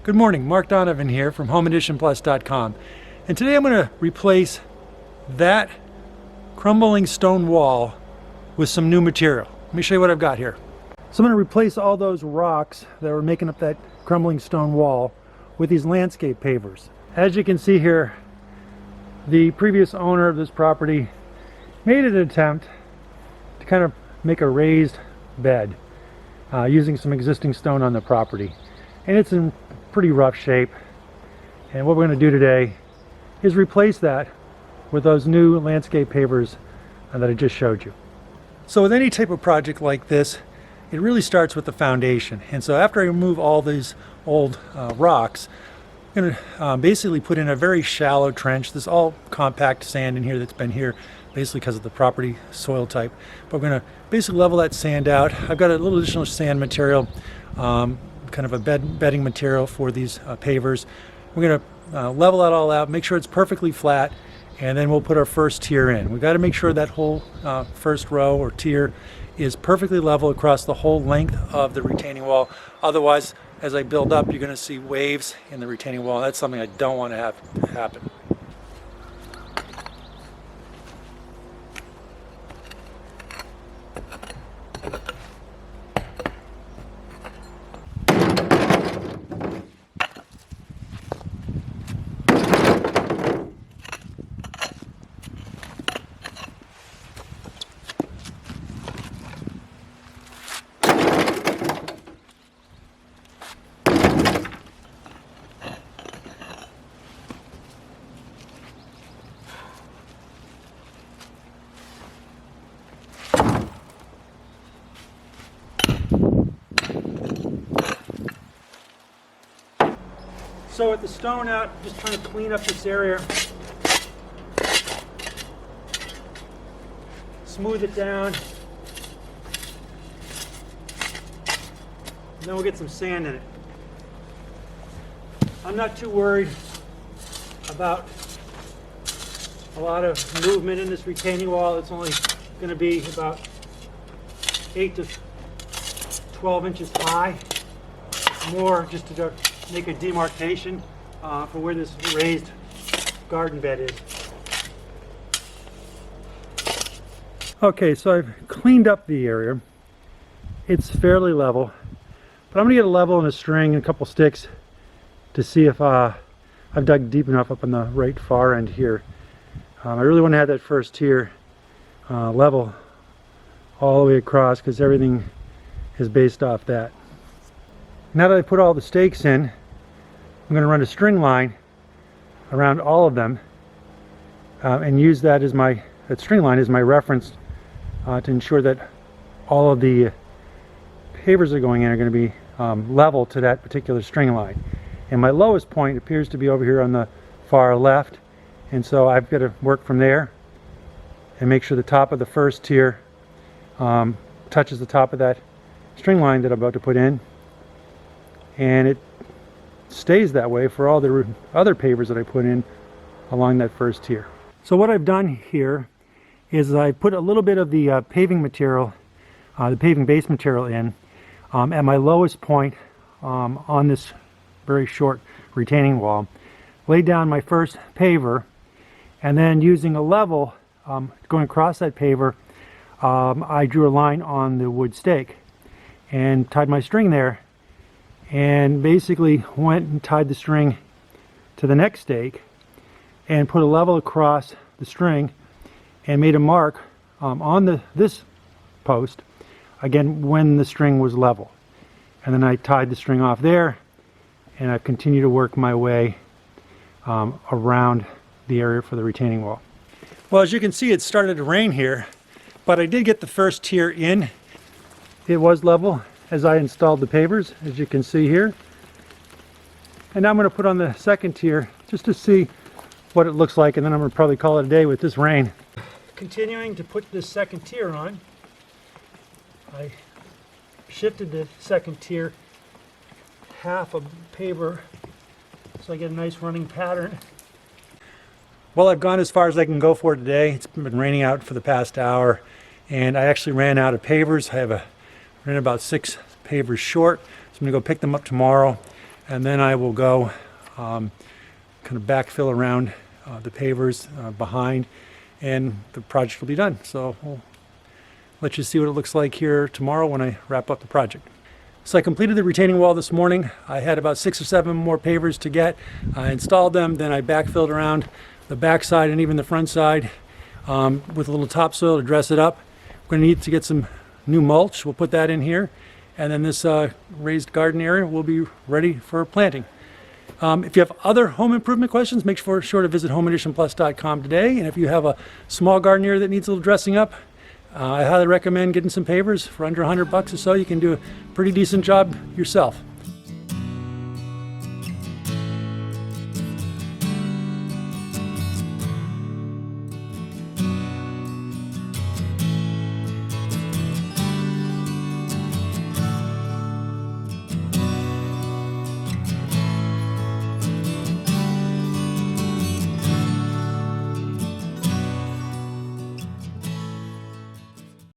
Good morning, Mark Donovan here from HomeAdditionPlus.com, and today I'm going to replace that crumbling stone wall with some new material. Let me show you what I've got here. So I'm going to replace all those rocks that were making up that crumbling stone wall with these landscape pavers. As you can see here, the previous owner of this property made an attempt to kind of make a raised bed using some existing stone on the property, and it's in pretty rough shape. And what we're going to do today is replace that with those new landscape pavers that I just showed you. So with any type of project like this, it really starts with the foundation. And so after I remove all these old rocks, I'm going to basically put in a very shallow trench. This is all compact sand in here that's been here basically because of the property soil type. But we're going to basically level that sand out. I've got a little additional sand material, kind of a bedding material for these pavers. We're going to level that all out, make sure it's perfectly flat, and then we'll put our first tier in. We've got to make sure that whole first row or tier is perfectly level across the whole length of the retaining wall. Otherwise, as I build up, you're going to see waves in the retaining wall. That's something I don't want to have happen. So with the stone out, just trying to clean up this area, smooth it down, and then we'll get some sand in it. I'm not too worried about a lot of movement in this retaining wall. It's only going to be about 8 to 12 inches high, more just to make a demarcation for where this raised garden bed is. Okay, so I've cleaned up the area. It's fairly level, but I'm going to get a level and a string and a couple sticks to see if I've dug deep enough up on the right far end here. I really want to have that first tier level all the way across because everything is based off that. Now that I put all the stakes in, I'm going to run a string line around all of them and use that as that string line as my reference to ensure that all of the pavers that are going in are going to be level to that particular string line. And my lowest point appears to be over here on the far left, and so I've got to work from there and make sure the top of the first tier touches the top of that string line that I'm about to put in, and it stays that way for all the other pavers that I put in along that first tier. So what I've done here is I put a little bit of the paving material, the paving base material in at my lowest point on this very short retaining wall, laid down my first paver, and then using a level going across that paver, I drew a line on the wood stake and tied my string there, and basically went and tied the string to the next stake and put a level across the string and made a mark on this post again when the string was level, and then I tied the string off there, and I continue to work my way around the area for the retaining wall. Well, as you can see, it started to rain here, but I did get the first tier in. It was level as I installed the pavers, as you can see here. And now I'm going to put on the second tier just to see what it looks like, and then I'm going to probably call it a day with this rain. Continuing to put this second tier on, I shifted the second tier half a paver so I get a nice running pattern. Well, I've gone as far as I can go for today. It's been raining out for the past hour, and I actually ran out of pavers. I have ran about 6 pavers short, so I'm going to go pick them up tomorrow. and then I will go kind of backfill around the pavers behind, and the project will be done. So we'll let you see what it looks like here tomorrow when I wrap up the project. So I completed the retaining wall this morning. I had about 6 or 7 more pavers to get. I installed them, then I backfilled around the back side and even the front side with a little topsoil to dress it up. We're going to need to get some new mulch. We'll put that in here, and then this raised garden area will be ready for planting. If you have other home improvement questions, make sure to visit HomeAdditionPlus.com today. And if you have a small garden area that needs a little dressing up, I highly recommend getting some pavers for under $100 or so. You can do a pretty decent job yourself.